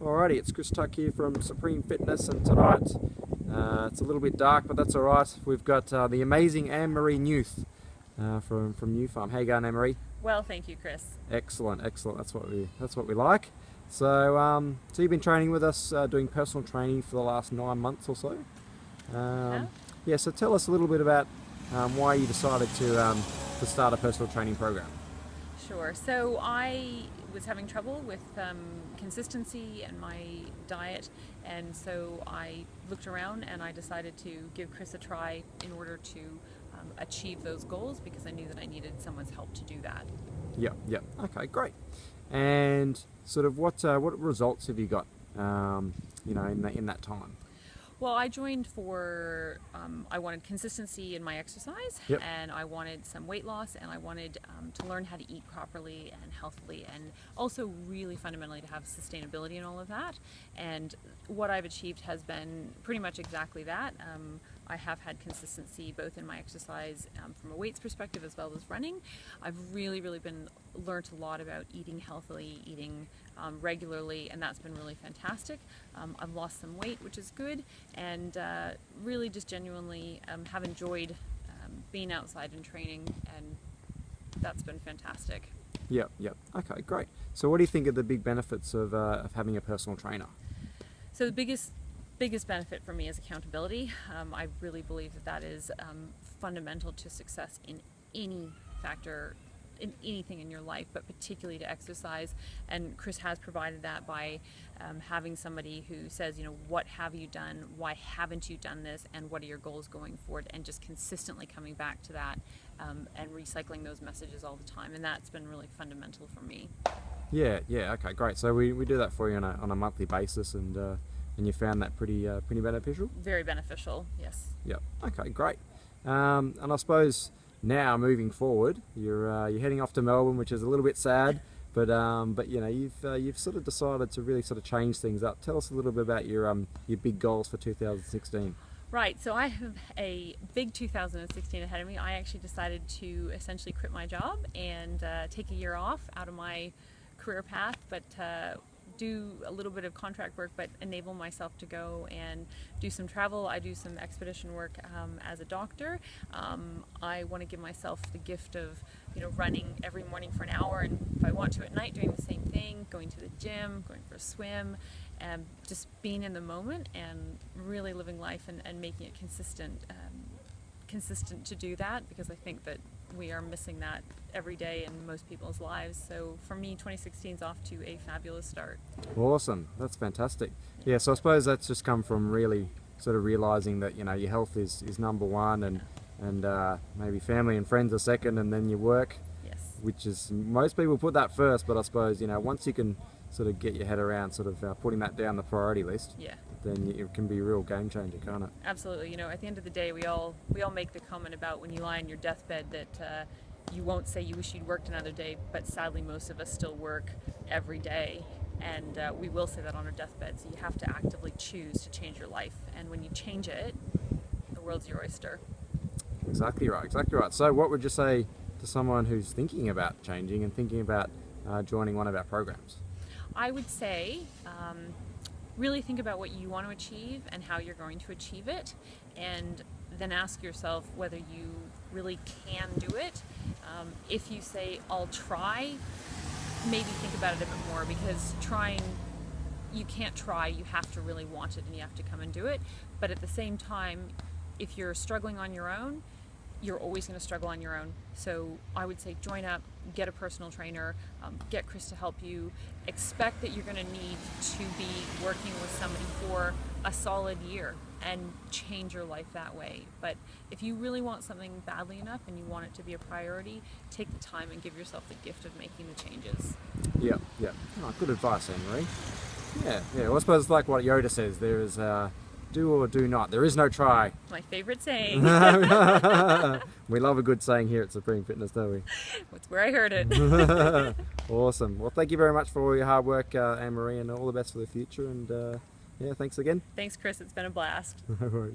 Alrighty, it's Chris Tuck here from Supreme Fitness, and tonight it's a little bit dark, but that's alright. We've got the amazing Annemarie Newth from New Farm. How you going, Annemarie? Well, thank you, Chris. Excellent, excellent. That's what we like. So, so you've been training with us, doing personal training for the last 9 months or so. Yeah. So tell us a little bit about why you decided to start a personal training program. Sure. So I was having trouble with consistency and my diet, and so I looked around and I decided to give Chris a try in order to achieve those goals, because I knew that I needed someone's help to do that. Yep. Okay, great. And sort of what results have you got, you know, in that time? Well, I joined for, I wanted consistency in my exercise, Yep. and I wanted some weight loss, and I wanted to learn how to eat properly and healthily, and also really fundamentally to have sustainability in all of that. And what I've achieved has been pretty much exactly that. I have had consistency both in my exercise from a weights perspective as well as running. I've really learned a lot about eating healthily, eating regularly, and that's been really fantastic. I've lost some weight, which is good, and really just genuinely have enjoyed being outside and training, and that's been fantastic. Yep. Okay, great. So what do you think are the big benefits of having a personal trainer? So the biggest benefit for me is accountability. I really believe that is fundamental to success in any factor, in anything in your life, but particularly to exercise. And Chris has provided that by having somebody who says, you know, what have you done? Why haven't you done this? And what are your goals going forward? And just consistently coming back to that and recycling those messages all the time. And that's been really fundamental for me. Yeah. Okay, great. So we do that for you on a monthly basis, and you found that pretty beneficial? Very beneficial, yes. Yep. Okay, great. And I suppose now moving forward, you're heading off to Melbourne, which is a little bit sad, but you know, you've sort of decided to really sort of change things up. Tell us a little bit about your big goals for 2016. Right, so I have a big 2016 ahead of me. I actually decided to essentially quit my job and take a year off out of my career path, but do a little bit of contract work, but enable myself to go and do some travel. I do some expedition work as a doctor. I want to give myself the gift of, you know, running every morning for an hour, and if I want to at night, doing the same thing, going to the gym, going for a swim, and just being in the moment and really living life and making it consistent to do that, because I think that we are missing that every day in most people's lives. So for me, 2016 is off to a fabulous start. Awesome, that's fantastic. Yeah, so I suppose that's just come from really sort of realizing that, you know, your health is number one, and maybe family and friends are second, and then your work. Yes. Which is, most people put that first, but I suppose, you know, once you can sort of get your head around sort of putting that down the priority list, yeah, then it can be a real game changer, can't it? Absolutely. You know, at the end of the day, we all make the comment about when you lie on your deathbed that you won't say you wish you'd worked another day, but sadly most of us still work every day, and we will say that on our deathbed. So you have to actively choose to change your life, and when you change it, the world's your oyster. Exactly right. So what would you say to someone who's thinking about changing and thinking about joining one of our programs? I would say really think about what you want to achieve and how you're going to achieve it, and then ask yourself whether you really can do it. If you say, I'll try, maybe think about it a bit more, because trying, you can't try, you have to really want it and you have to come and do it. But at the same time, if you're struggling on your own, you're always going to struggle on your own. So I would say join up, get a personal trainer, get Chris to help you. Expect that you're going to need to be working with somebody for a solid year and change your life that way. But if you really want something badly enough and you want it to be a priority, take the time and give yourself the gift of making the changes. Yeah. Oh, good advice, Annemarie. Yeah. Well, I suppose it's like what Yoda says, there is do or do not. There is no try. My favorite saying. We love a good saying here at Supreme Fitness, don't we? That's where I heard it. Awesome. Well, thank you very much for all your hard work, Annemarie, and all the best for the future. And yeah, thanks again. Thanks, Chris. It's been a blast. No worries.